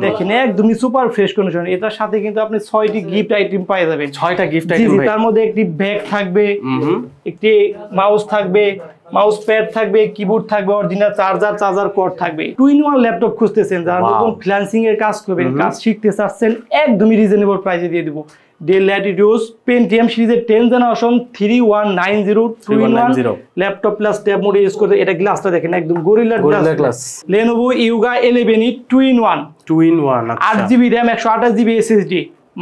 দেখেন একদমই super fresh condition. এটার সাথে কিন্তু আপনি 6টি গিফট আইটেম পেয়ে যাবেন। 6টা গিফট আইটেম ভাই। তার মধ্যে একটি ব্যাগ থাকবে, একটি মাউস থাকবে, মাউস প্যাড থাকবে, কিবোর্ড থাকবে, অরিজিনাল চার্জার কর্ড থাকবে। 2-in-1 ল্যাপটপ খুঁজতেছেন, যারা নতুন ফ্রিল্যান্সিং এর কাজ করবেন, কাজ শিখতে চাচ্ছেন, একদমই রিজনেবল প্রাইসে দিয়ে দিব। ডেল ল্যাটিটিউড পেন্টিয়াম সিরিজের 10th generation 3190 2-in-1 laptop plus tab মোডে ইউজ করতে। এটা গ্লাসটা দেখেন একদম gorilla glass. Lenovo Yoga 11 2-in-1 8GB RAM 128GB SSD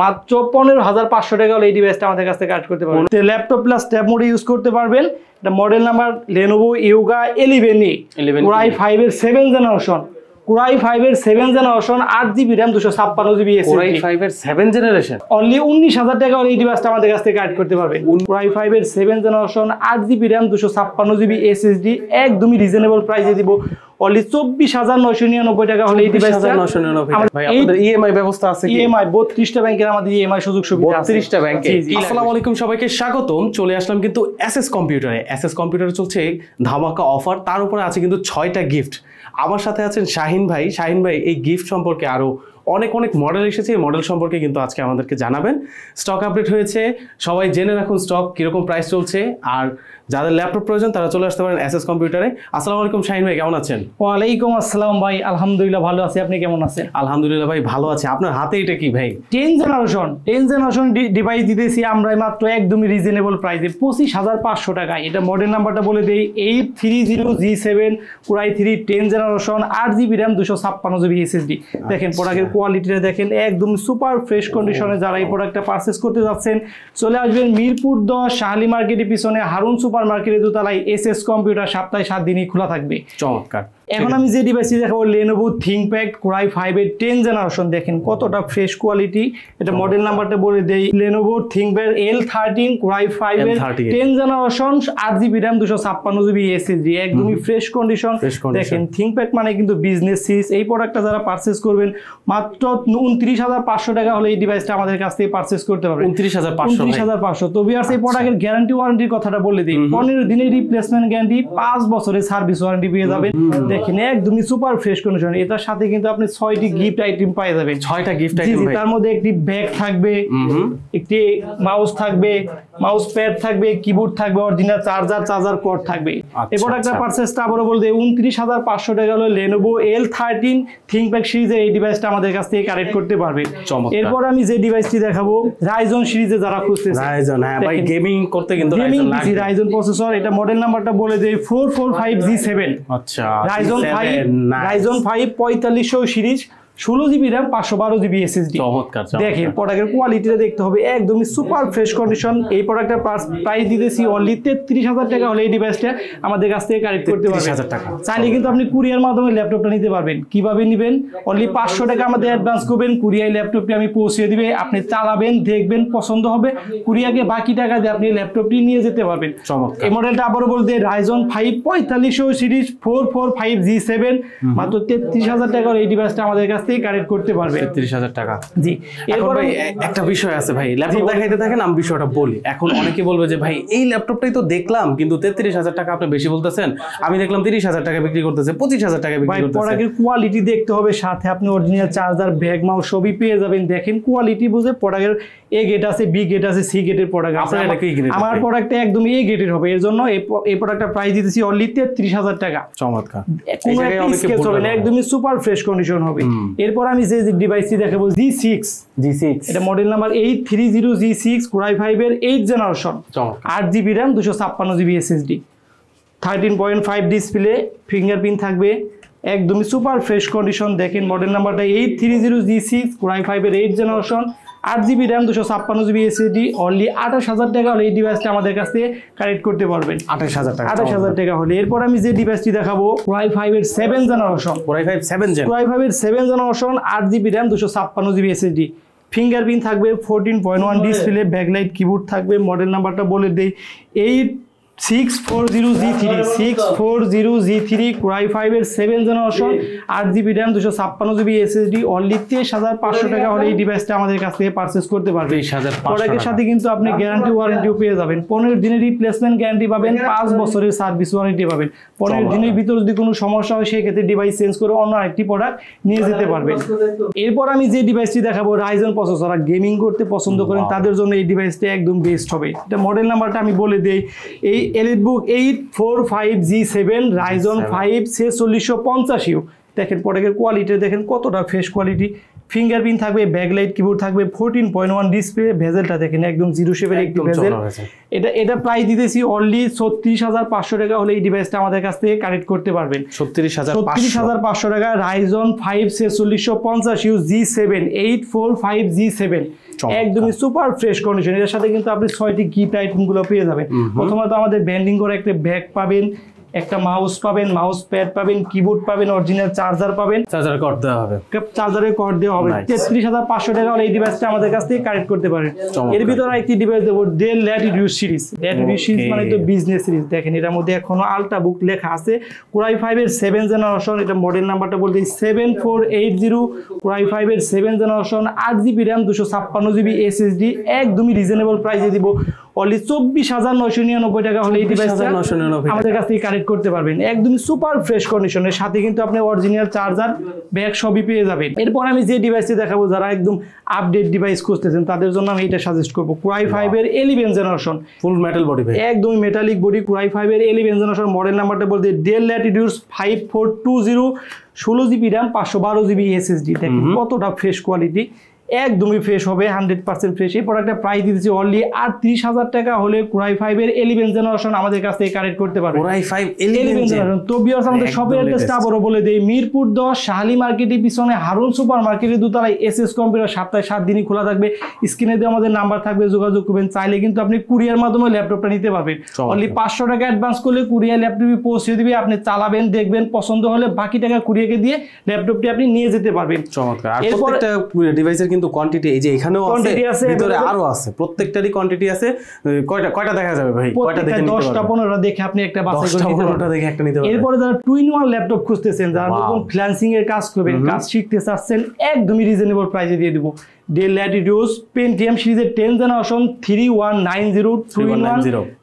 মাত্র 15,500 টাকা হলে এই ডিভাইসটা আমাদের কাছ থেকে কাজ করতে পারবেন। ল্যাপটপ প্লাস ট্যাব মোডে ইউজ করতে পারবেন। এটা model number Lenovo Yoga 11 Core i5 এর 7th জেনারেশন, Core i5 এর 7th generation 8GB RAM 256GB SSD। Core i5 এর 7th জেনারেশন অনলি 19,000 টাকা হলে এই ডিভাইসটা আমাদের কাছ থেকে কাজ করতে পারবেন। Core i5 এর 7th generation 8GB RAM 256GB SSD একদমই রিজনেবল প্রাইসে দিব। অনলি 24,999 টাকা হলে এই ডিভাইসটা 24,999 ভাই। আপনাদের ইএমআই ব্যবস্থা আছে কি? ইএমআই 32টা ব্যাংকের আমাদের ইএমআই সুযোগ সুবিধা আছে। 32টা ব্যাংকে। আসসালামু আলাইকুম সবাইকে স্বাগতম। চলে আসলাম কিন্তু এসএস কম্পিউটারে। এসএস কম্পিউটারে চলছে ধামাকা অফার, তার উপরে আছে কিন্তু 6টা গিফট। আমার সাথে আছেন শাহিন ভাই। শাহিন ভাই এই গিফট সম্পর্কে আরো অনেক মডেল এসেছে, এই মডেল সম্পর্কে কিন্তু আজকে আমাদেরকে জানাবেন। স্টক আপডেট হয়েছে, সবাই জেনে রাখুন স্টক কিরকম প্রাইস চলছে। আর যাদের ল্যাপটপ প্রয়োজন তারা চলে আসতে পারেন এসএস কম্পিউটারে। আসসালামু আলাইকুম শাহিন ভাই, কেমন আছেন? ওয়ালাইকুম আসসালাম ভাই, আলহামদুলিল্লাহ ভালো আছি। আপনি কেমন আছেন? আলহামদুলিল্লাহ ভাই ভালো আছে। আপনার হাতে এটা কি ভাই? 10th জেনারেশন ডিভাইস দিতেছি আমরা মাত্র একদমই রিজনেবল প্রাইসে 25,500 টাকায়। এটা মডেল নাম্বারটা বলে দেই 830G7 Core i3 10th generation 8GB RAM 256GB SSD। দেখেন প্রোডাক্টের কোয়ালিটিটা দেখেন একদম সুপার ফ্রেশ কন্ডিশনে। যারা এই প্রোডাক্টটা পারচেজ করতে যাচ্ছেন চলে আসবেন মিরপুর 10 শাহালি মার্কেটের পিছনে হারুন সুপার মার্কেটের দোতলায়। এসএস কম্পিউটার সপ্তাহে 7 দিনই খোলা থাকবে। চমৎকার। এখন আমি যে ডিভাইসটি দেখাবো Lenovo ThinkPad Core i5 এর 10th জেনারেশন। দেখেন কতটা ফ্রেশ কোয়ালিটি। এটা মডেল নাম্বারটা বলে দেই Lenovo ThinkPad L13 Core i5 এর 10th generation 8GB RAM 256GB SSD একদমই ফ্রেশ কন্ডিশন। দেখেন ThinkPad মানে কিন্তু বিজনেস সিরিজ। এই প্রোডাক্টটা যারা পারচেজ করবেন মাত্র 29,500 টাকা হলে এই ডিভাইসটা আমাদের কাছ থেকে পারচেজ করতে পারবেন। 29,500। তো ভিউয়ার্স এই প্রোডাক্টের গ্যারান্টি ওয়ারেন্টির কথাটা বলে দিই 15 দিনের রিপ্লেসমেন্ট গ্যারান্টি, 5 বছরের সার্ভিস ওয়ারেন্টি পেয়ে যাবেন। দেখেন একদমই সুপার ফ্রেশ কন্ডিশন। এটার সাথে কিন্তু আপনি 6টি গিফট আইটেম পেয়ে যাবেন। 6টা গিফট আইটেম ভাই। তার মধ্যে একটি ব্যাগ থাকবে, একটি মাউস থাকবে, মাউস প্যাড থাকবে, কিবোর্ড থাকবে, অরিজিনাল চার্জার কর্ড থাকবে। এই প্রোডাক্টটা পারচেজটা আবারও বলতে 29,500 টাকা হলো Lenovo L13 ThinkPad সিরিজের এই ডিভাইসটা আমাদের কাছ থেকে কালেক্ট করতে পারবে। এরপর আমি যে ডিভাইসটি দেখাবো Ryzen সিরিজে যারা খুঁজতেছে, Ryzen হ্যাঁ ভাই গেমিং করতে কিন্তু Ryzen প্রসেসর। এটা মডেল নাম্বারটা বলে দেই 445G7। আচ্ছা Ryzen 5 4500 series 16GB RAM 512GB SSD। দেখেন প্রোডাক্টের কোয়ালিটিটা দেখতে হবে একদমই সুপার ফ্রেশ কন্ডিশন। এই প্রোডাক্টের প্রাইস দিতেছি অনলি 33,000 টাকা হলে এই ডিভাইসটা আমাদের কাছ থেকে কালেক্ট করতে পারবেন। চাইলে কিন্তু আপনি কুরিয়ার মাধ্যমে ল্যাপটপটা নিতে পারবেন। কিভাবে নেবেন? অনলি 500 টাকা আমাদের অ্যাডভান্স করবেন, কুরিয়ার ল্যাপটপটি আমি পৌঁছে দিবে। আপনি চালাবেন, দেখবেন, পছন্দ হবে, কুরিয়ারকে বাকি টাকা দিয়ে আপনি ল্যাপটপটি নিয়ে যেতে পারবেন। এই মডেলটা আবারও বলতে Ryzen 5 4500 সিরিজ 445G7 মাত্র 33,000 টাকা হলে এই ডিভাইসটা আমাদের কাছ কারেক্ট করতে পারবে। 33,000 টাকা। জি এখন ভাই একটা বিষয় আছে ভাই, ল্যাপটপ দেখাইতে থাকেন আমি বিষয়টা বলি। এখন অনেকে বলবে যে ভাই এই ল্যাপটপটাই তো দেখলাম কিন্তু 33,000 টাকা আপনি বেশি বলতেছেন, আমি দেখলাম 30,000 টাকা বিক্রি করতেছে, 25,000 টাকা বিক্রি করতেছে। প্রোডাক্টের কোয়ালিটি দেখতে হবে, সাথে আপনি অরিজিনাল চার্জার, ব্যাগ, মাউস সবই পেয়ে যাবেন। দেখেন কোয়ালিটি বুঝে প্রোডাক্টের এ গেট আছে, বি গেট আছে, সি গেটের প্রোডাক্ট আছে। আমার প্রোডাক্টটা একদম এ গেটের হবে, এর জন্য এই প্রোডাক্টটা প্রাইস দিতেছি অনলি 33,000 টাকা। চমৎকার। কোনো একটা স্কেচ হবে না, একদমই সুপার ফ্রেশ কন্ডিশন হবে। এরপর আমি যে ডিভাইসটি দেখাবো G6। এটা model number 830G6 Core i5 এর 8th generation 8GB RAM 256GB SSD 13.5 display, fingerprint থাকবে একদমই সুপার ফ্রেশ কন্ডিশন। দেখেন মডেল নাম্বারটা 830G6 Core i5 এর 8th generation 8GB RAM 256GB SSD only 28,000 টাকা হলে এই ডিভাইসটা আমাদের কাছ থেকে কালেক্ট করতে পারবেন। 28,000 টাকা হলে। এরপর আমি যে ডিভাইসটি দেখাবো Core i5 এর 7th generation. Core i5 7 generation 8GB RAM 256GB SSD fingerprint থাকবে, 14.1 ডিসপ্লে, ব্যাকলাইট, কিবোর্ড থাকবে। মডেল নাম্বারটা বলে দেই 640Z3 Core i5 এর 7 generation 8GB RAM 256GB SSD only 23,500 টাকা হলে এই ডিভাইসটা আমাদের কাছ থেকে পারচেজ করতে পারবেন। 23,500 প্রোডাক্টের সাথে কিন্তু আপনি গ্যারান্টি ওয়ারেন্টিও পেয়ে যাবেন, 15 দিনের রিপ্লেসমেন্ট গ্যারান্টি পাবেন, 5 বছরের সার্ভিস ওয়ারেন্টি পাবেন। 15 দিনের ভিতর যদি কোনো সমস্যা হয় সেই ক্ষেত্রে ডিভাইস চেঞ্জ করে অন্য আরেকটি প্রোডাক্ট নিয়ে যেতে পারবেন। এরপর আমি যে ডিভাইসটি দেখাবো Ryzen প্রসেসর, যারা গেমিং করতে পছন্দ করেন তাদের জন্য এই ডিভাইসটা একদম বেস্ট হবে। এটা মডেল নাম্বারটা আমি বলে দেই, এই EliteBook 845G7 Ryzen 5 4650U। দেখেন প্রোডাক্টের কোয়ালিটি দেখেন কতটা ফ্রেশ কোয়ালিটি, ফিঙ্গারপ্রিন্ট থাকবে, ব্যাকলাইট কিবোর্ড থাকবে, 14.1 ডিসপ্লে, ভেজেলটা দেখেন একদম জিরো শেপের একটি ভেজেল। এটা প্রাইস দিতেছি অনলি 36,500 টাকা হলে এই ডিভাইসটা আমাদের কাছ থেকে কালেক্ট করতে পারবেন। 36,500 টাকা Ryzen 5 4650U G7 845G7 একদমই সুপার ফ্রেশ কন্ডিশন। এর সাথে কিন্তু আপনি 6টি গিফট আইটেমগুলো পেয়ে যাবেন। প্রথমত আমাদের ব্যান্ডিং করে একটা ব্যাগ পাবেন, একটা মাউস পাবেন, মাউস প্যাড পাবেন, কিবোর্ড পাবেন, অরিজিনাল চার্জার পাবেন, চার্জারের কর্ড দেওয়া হবে। 33,500 টাকা হলে এই ডিভাইসটা আমাদের কাছ থেকে কালেক্ট করতে পারেন। এর ভিতরে একটি ডিভাইস দেবো Dell Latitude series. Latitude series মানে তো বিজনেস সিরিজ। দেখেন এটার মধ্যে এখনো আল্ট্রাবুক লেখা আছে। Core i5 এর 7 জেনারেশন, এটা মডেল নাম্বারটা বলতে 7480 Core i5 এর 7 generation 8GB RAM 256GB SSD একদমই রিজনেবল প্রাইসে দিব অনলি 24,999 টাকা হলে এই ডিভাইসটা আমাদের কাছ থেকে কালেক্ট করতে পারবেন। একদমই সুপার ফ্রেশ কন্ডিশনের সাথে কিন্তু আপনি অরিজিনাল চার্জার, ব্যাগ সবই পেয়ে যাবেন। এরপর আমি যে ডিভাইসটি দেখাবো, যারা একদম আপডেট ডিভাইস খুঁজতেছেন তাদের জন্য আমি এটা সাজেস্ট করবো। Core i5 এর 11 জেনারেশন, ফুল মেটাল বডি, একদমই মেটালিক বডি। Core i5 এর 11 জেনারেশন মডেল নাম্বারটা বলতে Dell Latitude 5420 16GB RAM 512GB SSD। দেখেন কতটা ফ্রেশ কোয়ালিটি, একদমই ফ্রেশ হবে, 100% ফ্রেশ। এই প্রোডাক্টটা প্রাইস দিতেছি অনলি 38,000 টাকা হলে Core i5 এর 11 জেনারেশন আমাদের কাছ থেকে কালেক্ট করতে পারবেন। Core i5 11 generation. তো ভিউয়ার্স আমাদের শপের অ্যাড্রেসটা আবারও বলে দেই, মিরপুর 10 শাহালি মার্কেটের পিছনে হারুন সুপার মার্কেটের দোতলায় SS কম্পিউটার, সপ্তাহে 7 দিনই খোলা থাকবে। স্ক্রিনে দিয়ে আমাদের নাম্বার থাকবে, যোগাযোগ করবেন। চাইলে কিন্তু আপনি কুরিয়ার মাধ্যমে ল্যাপটপটা নিতে পারবেন। অনলি 500 টাকা অ্যাডভান্স করলে কুরিয়ার ল্যাপটপটি পৌঁছে দিবে, আপনি চালাবেন, দেখবেন, পছন্দ হলে বাকি টাকা কুরিয়ারকে দিয়ে ল্যাপটপটি আপনি নিয়ে যেতে পারবেন। চমৎকার। আর প্রত্যেকটা ডিভাইসের কিন্তু কোয়ান্টিটি এই যে এখানেও আছে, ভিতরে আরো আছে, প্রত্যেকটারই কোয়ান্টিটি আছে। কয়টা দেখা যাবে ভাই? কয়টা দেখে নিতে পারবেন? 10টা-15টা দেখে আপনি একটা বাছাই করে নিতে পারবেন। এরপরে যারা 2-in-1 ল্যাপটপ খুঁজতেছেন, যারা নতুন ফ্রিল্যান্সিং এর কাজ করবেন, কাজ শিখতে চাচ্ছেন, একদমই রিজনেবল প্রাইসে দিয়ে দিব। Dell Latitude Pentium সিরিজের 10 generation 3190 2-in-1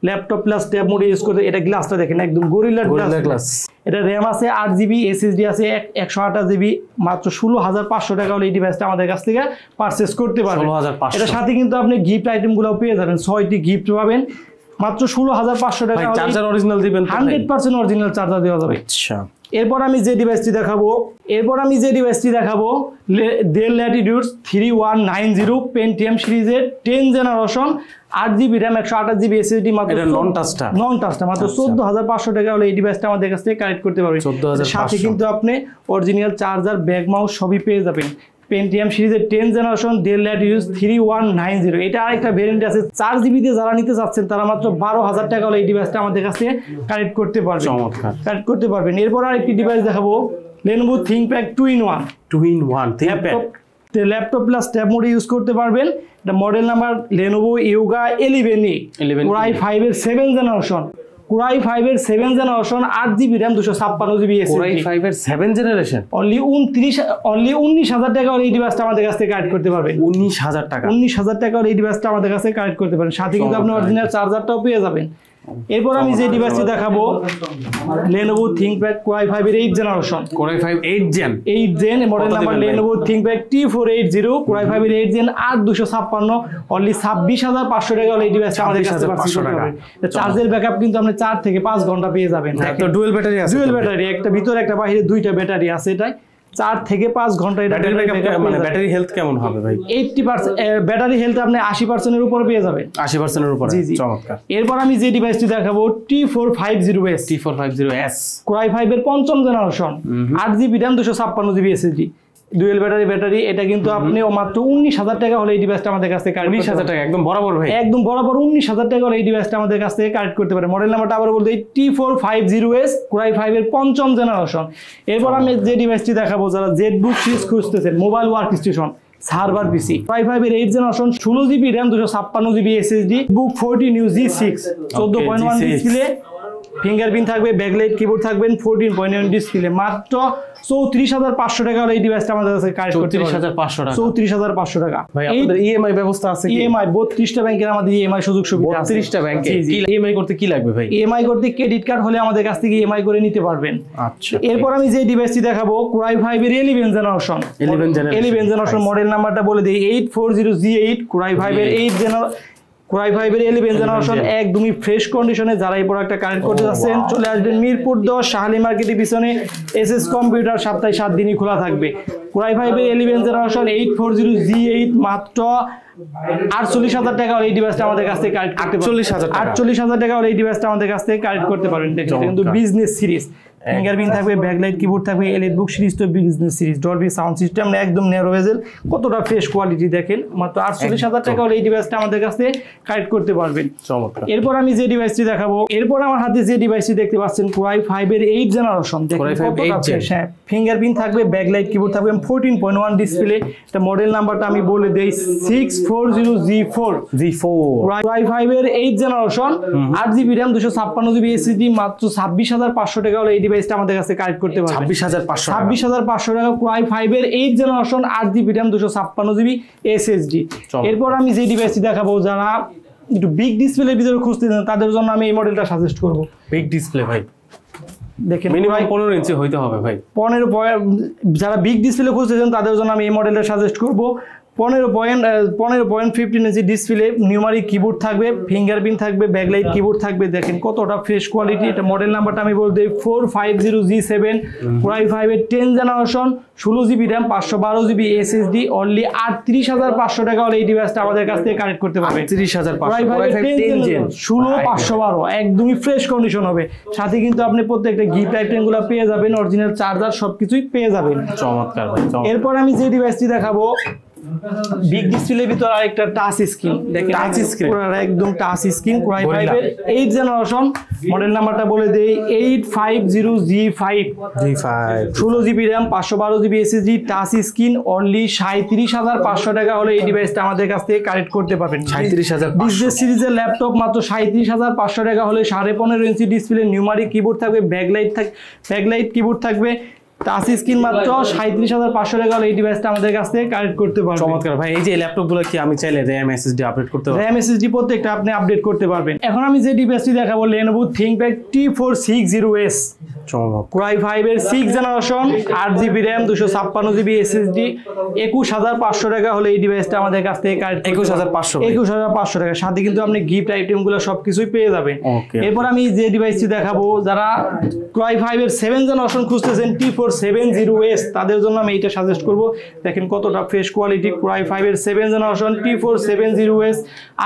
laptop plus tab মোডে ইউজ করতে। এটা গ্লাসটা দেখেন একদম গরিলা গ্লাস। এটা RAM আছে 8GB, SSD আছে 128GB। মাত্র 16,500 টাকা হলে এই ডিভাইসটা আমাদের কাছ থেকে পারচেজ করতে পারবেন। এটার সাথে কিন্তু আপনি গিফট আইটেমগুলো পেয়ে যাবেন, 6টি গিফট পাবেন মাত্র 16,500 টাকা। চার্জার অরিজিনাল দিবেন, 100% অরিজিনাল চার্জার দেওয়া যাবে। আচ্ছা, এরপর আমি যে ডিভাইসটি দেখাবো Dell Latitude 3190 Pentium সিরিজের 10 generation 8GB RAM 128GB SSD। মাত্র নন টাচটা মাত্র 14,500 টাকা হলে এই ডিভাইসটা আমাদের কাছ থেকে কালেক্ট করতে পারবেন। সাথে কিন্তু আপনি অরিজিনাল চার্জার, ব্যাগ, মাউস সবই পেয়ে যাবেন। Pentium সিরিজের 10 জেনারেশন Dell Latitude 3190। এটা আরেকটা ভেরিয়েন্ট আছে, 4GB তে যারা নিতে চাচ্ছেন তারা মাত্র 12,000 টাকা হলে এই ডিভাইসটা আমাদের কাছ থেকে কালেক্ট করতে পারবেন। এরপর আরেকটি ডিভাইস দেখাবো Lenovo ThinkPad 2-in-1 laptop plus tab মোডে ইউজ করতে পারবেন। এটা model number Lenovo Yoga 11E Core i5 এর 7 জেনারেশন। Core i5 এর 7 generation 8GB RAM 256GB SSD। Core i5 এর 7 জেনারেশন অনলি 19,000 টাকা হলে এই ডিভাইসটা আমাদের কাছ থেকে কালেক্ট করতে পারবেন। 19,000 টাকা হলে এই ডিভাইসটা আমাদের কাছে কালেক্ট করতে পারেন। সাথে কিন্তু আপনি অরিজিনাল চার্জারটাও পেয়ে যাবেন। এরপর আমি যে ডিভাইসটি দেখাবো Lenovo ThinkPad Core i5 এর 8 generation. Core i5 8 gen model number Lenovo ThinkPad T480 Core i5 এর 8 জেন 8256 অনলি 26,500 টাকা হলে এই ডিভাইসটা আমাদের কাছে পাচ্ছেন। চার্জের ব্যাকআপ কিন্তু আপনি 4 থেকে 5 ঘন্টা পেয়ে যাবেন। একটা ডুয়াল ব্যাটারি আছে, একটা ভিতরে একটা বাইরে, দুইটা ব্যাটারি আছে। এটাই 4 থেকে 5 ঘন্টা এটা মানে ব্যাটারি হেলথ কেমন হবে ভাই? 80% ব্যাটারি হেলথ আপনি 80% এর উপরে পেয়ে যাবেন। 80% এর উপরে, চমৎকার। এরপর আমি যে ডিভাইসটি দেখাবো T450S Core i5 এর 5ম generation 8GB RAM 256GB SSD dual battery. এটা কিন্তু আপনি মাত্র 19,000 টাকা হলে এই ডিভাইসটা আমাদের কাছ থেকে 19,000 টাকা একদম বরাবর ভাই, একদম বরাবর 19,000 টাকা হলে এই ডিভাইসটা আমাদের কাছ থেকে কালেক্ট করতে পারে। মডেল নাম্বারটা আবার বলতে T450S Core i5 এর 5ম জেনারেশন। এরপর আমি যে ডিভাইসটি দেখাবো, যারা ZBook সিরিজ খুঁজতেছেন, মোবাইল ওয়ার্ক স্টেশন সার্ভার পিসি i5 এর 8 generation 16 GB RAM 256 GB SSD বুক 14 UG6 14.1 ডিসপ্লে ফিঙ্গারপ্রিন্ট থাকবে ব্যাকলাইট কিবোর্ড থাকবেন 14.1 ডিসপ্লে মাত্র 34500 টাকা এই ডিভাইসটা আমাদের কাছে কালেক্ট করতে 34500 টাকা 34500 টাকা ভাই আপনাদের ইএমআই ব্যবস্থা আছে কি ইএমআই 32টা ব্যাংকের আমাদের ইএমআই সুযোগ সুবিধা আছে 32টা ব্যাংকে ইএমআই করতে কি লাগবে ভাই ইএমআই করতে ক্রেডিট কার্ড হলে আমাদের কাছ থেকে ইএমআই করে নিতে পারবেন আচ্ছা এরপর আমি যে ডিভাইসটি দেখাবো Core i5 এর 11 জেনারেশন 11 জেনারেশন মডেল নাম্বারটা বলে দেই 840G8 Core i5 এর 8 জেনারেশন Core i5 এর 11 জেনারেশন একদমই ফ্রেশ কন্ডিশনে যারা এই প্রোডাক্টটা কানেক্ট করতে যাচ্ছেন চলে আসবেন মিরপুর 10 শাহালি মার্কেটের পিছনে এসএস কম্পিউটার সপ্তাহে 7 দিনই খোলা থাকবে Core i5 এর 11 জেনারেশন 840G8 মাত্র 48000 টাকা এই ডিভাইসটা আমাদের কাছ থেকে কালেক্ট করতে পারবেন 48000 টাকা এই ডিভাইসটা আমাদের কাছ থেকে কালেক্ট করতে পারবেন কিন্তু বিজনেস সিরিজ ফিঙ্গারপ্রিন্ট থাকবে ব্যাকলাইট কিবোর্ড থাকবে এলইডি বুক সিরিজ তো business series Dolby sound system একদম ন্যারো বেজেল কতটা ফ্রেশ কোয়ালিটি দেখেন মাত্র 48000 টাকা এই ডিভাইসটা আমাদের কাছ থেকে কালেক্ট করতে পারবেন চমৎকার এরপর আমি যে ডিভাইসটি দেখাবো এরপর আমার হাতে যে ডিভাইসটি দেখতে পাচ্ছেন Core i5 এর 8 জেনারেশন দেখেন কতটা ফ্রেশ হ্যাঁ ফিঙ্গারপ্রিন্ট থাকবে ব্যাকলাইট কিবোর্ড থাকবে 14.1 ডিসপ্লে এটা মডেল নাম্বারটা আমি বলে দেই 640G4 Core i5 এর 8 generation 8GB RAM 256GB SSD মাত্র 26500 টাকা এই ডিভাইসটা আমাদের কাছে কালেক্ট করতে পারবেন 26500 টাকা Core i5 এর 8 generation 8GB RAM 256GB SSD এরপর আমি যে ডিভাইসটি দেখাবো যারা একটু বিগ ডিসপ্লের ভিতরে খুঁজতেছেন তাদের জন্য আমি এই মডেলটা সাজেস্ট করব বিগ ডিসপ্লে ভাই দেখেন মিনিমাম 15 ইঞ্চি হইতে হবে ভাই 15 যারা বিগ ডিসপ্লে খুঁজতেছেন তাদের জন্য আমি এই মডেলটা সাজেস্ট করব 15.15 ইঞ্চি ডিসপ্লে নিউমারিক কিবোর্ড থাকবে ফিঙ্গারপ্রিন্ট থাকবে ব্যাকলাইট কিবোর্ড থাকবে দেখেন কতটা ফ্রেশ কোয়ালিটি এটা মডেল নাম্বারটা আমি বলতে 450G7 Core i5 এর 10 generation 16GB RAM 512GB SSD only 38500 টাকা এই ডিভাইসটা আমাদের কাছ থেকে কালেক্ট করতে পারবে 38500 Core i5 10 জেন 16512 একদমই ফ্রেশ কন্ডিশন হবে সাথে কিন্তু আপনি প্রত্যেকটা গিফট আইটেমগুলো পেয়ে যাবেন অরিজিনাল চার্জার সবকিছুই পেয়ে যাবেন চমৎকার ভাই এরপর আমি যে ডিভাইসটি দেখাবো বিগ ডিসপ্লের ভিতর আরেকটা টাচ স্ক্রিন দেখেন টাচ স্ক্রিন পুরো একদম টাচ স্ক্রিন Core i5 এর 8 জেনারেশন মডেল নাম্বারটা বলে দেই 850G5 16GB RAM 512GB SSD touch screen only 37500 টাকা হলে এই ডিভাইসটা আমাদের কাছ থেকে কালেক্ট করতে পারবেন 37500 বিজনেস সিরিজের ল্যাপটপ মাত্র 37500 টাকা হলে 15.5 ইঞ্চি ডিসপ্লে নিউমারিক কিবোর্ড থাকবে ব্যাকলাইট কিবোর্ড থাকবে টাচ স্ক্রিন মাত্র 37500 টাকা এই ডিভাইসটা আমাদের কাছ থেকে কালেক্ট করতে পারবেন চমৎকার ভাই এই যে ল্যাপটপগুলো কি আমি চাইলে RAM SSD আপডেট করতে পারবো RAM SSD প্রত্যেকটা আপনি আপডেট করতে পারবেন এখন আমি যে ডিভাইসটি দেখাবো Lenovo ThinkPad T460S Core i5 এর 6 generation 8GB RAM 256GB SSD 21500 টাকা হলে এই ডিভাইসটা আমাদের কাছ থেকে কালেক্ট 21500 টাকা সাথে কিন্তু আপনি গিফট আইটেমগুলো সবকিছুই পেয়ে যাবেন এরপর আমি যে ডিভাইসটি দেখাবো যারা Core i5 এর 7 জেনারেশন খুঁজতেছেন T470S তাদের জন্য আমি এটা সাজেস্ট করব দেখেন কতটা ফ্রেশ কোয়ালিটি Core i5 এর 7 generation T470S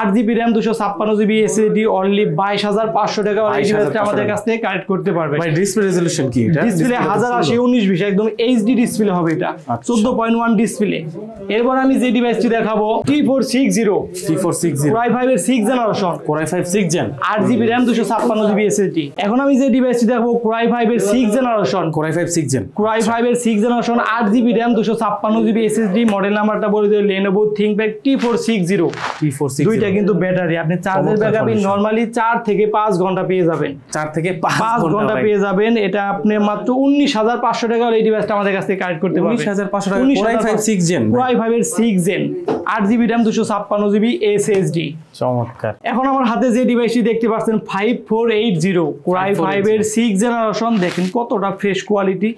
8GB RAM 256GB SSD only 22500 টাকা এই ডিভাইসটা আমাদের কাছ থেকে কালেক্ট করতে পারবেন ভাই ডিসপ্লে রেজোলিউশন কি এটা ডিসপ্লে 1080x1920 একদম এইচডি ডিসপ্লে হবে এটা 14.1 ডিসপ্লে এরপর আমি যে ডিভাইসটি দেখাবো T460 Core i5 এর 6 generation Core i5 6 gen 8GB RAM 256GB SSD এখন আমি যে ডিভাইসটি দেখাবো Core i5 এর 6 generation Core i5 6 gen Core i5 এর 6 generation 8GB RAM 256GB SSD model নাম্বারটা বলে দিই Lenovo ThinkPad T460 দুইটা কিন্তু ব্যাটারি আপনি চার্জের ব্যাকআপ নরমালি 4 থেকে 5 ঘন্টা পেয়ে যাবেন 4 থেকে 5 ঘন্টা পেয়ে যাবেন এটা আপনি মাত্র 19500 টাকা এই ডিভাইসটা আমাদের কাছ থেকে কালেক্ট করতে পারবেন 19500 টাকা Core i5 6 gen Core i5 এর 6 gen 8GB RAM 256GB SSD চমৎকার এখন আমার হাতে যে ডিভাইসটি দেখতে পাচ্ছেন 5480 Core i5 এর 6 জেনারেশন দেখেন কতটা ফ্রেশ কোয়ালিটি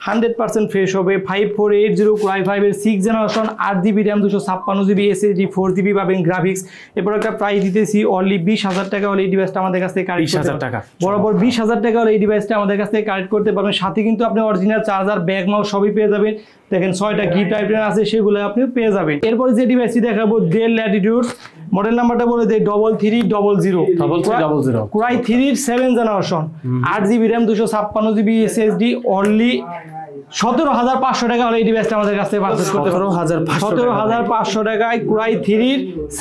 100% ফ্রেশ হবে 5480 Core i5 এর 6 generation 8GB RAM 256GB SSD 4GB পাবেন গ্রাফিক্স এরপর একটা প্রাইস দিতেছি অনলি 20000 টাকা হলে এই ডিভাইসটা আমাদের কাছ থেকে কালেক্ট করতে 20000 টাকা বরাবর 20000 টাকা হলে এই ডিভাইসটা আমাদের কাছ থেকে কালেক্ট করতে পারবেন সাথে কিন্তু আপনি অরিজিনাল চার্জার ব্যাগ মাউস সবই পেয়ে যাবেন দেখেন 6টা গিফট আইটেম আছে সেগুলো আপনি পেয়ে যাবেন এরপর যে ডিভাইসটি দেখাবো Dell Latitude মডেল নাম্বারটা বলে দেই 3300 Core i3 এর 7 generation 8GB RAM 256GB SSD only 17,500 টাকা হলে এই ডিভাইসটা আমাদের কাছ থেকে পারচেজ করতে পারবেন। 17,500 টাকায় Core i3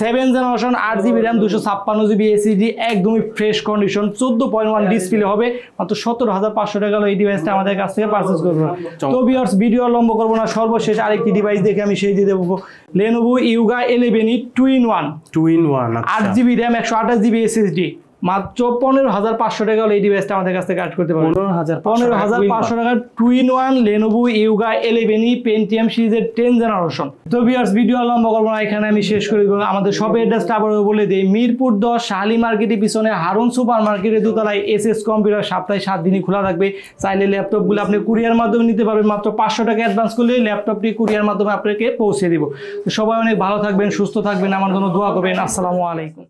7 generation 8GB RAM 256GB SSD একদমই ফ্রেশ কন্ডিশন 14.1 ডিসপ্লে হবে। মাত্র 17,500 টাকা হলে এই ডিভাইসটা আমাদের কাছ থেকে পারচেজ করবেন। তো ভিউয়ার্স ভিডিও লম্বা করব না, সর্বশেষ আরেকটি ডিভাইস দেখে আমি সেই দিয়ে দেবো Lenovo Yoga 11e 2-in-1 8GB RAM 128GB SSD মাত্র 15,500 টাকা হলে এই ডিভাইসটা আমাদের কাছ থেকে কাট করতে পারবেন। 15,500 টাকা 2-in-1 Lenovo Yoga 11e Pentium সিরিজের 10 জেনারেশন। তো ভিউয়ার্স ভিডিও লম্বা করব না, এখানে আমি শেষ করে দেব। আমাদের শপের অ্যাড্রেসটা আবারও বলে দেই, মিরপুর 10 শাহালি মার্কেটের পিছনে হারুন সুপার মার্কেটের দোতলায় এসএস কম্পিউটার সপ্তাহে 7 দিনই খোলা থাকবে। চাইলে ল্যাপটপগুলো আপনি কুরিয়ার মাধ্যমে নিতে পারবেন, মাত্র 500 টাকা অ্যাডভান্স করলে ল্যাপটপটি কুরিয়ার মাধ্যমে আপনাকে পৌঁছে দিব। তো সবাই অনেক ভালো থাকবেন, সুস্থ থাকবেন, আমার জন্য দোয়া করবেন। আসসালামু আলাইকুম।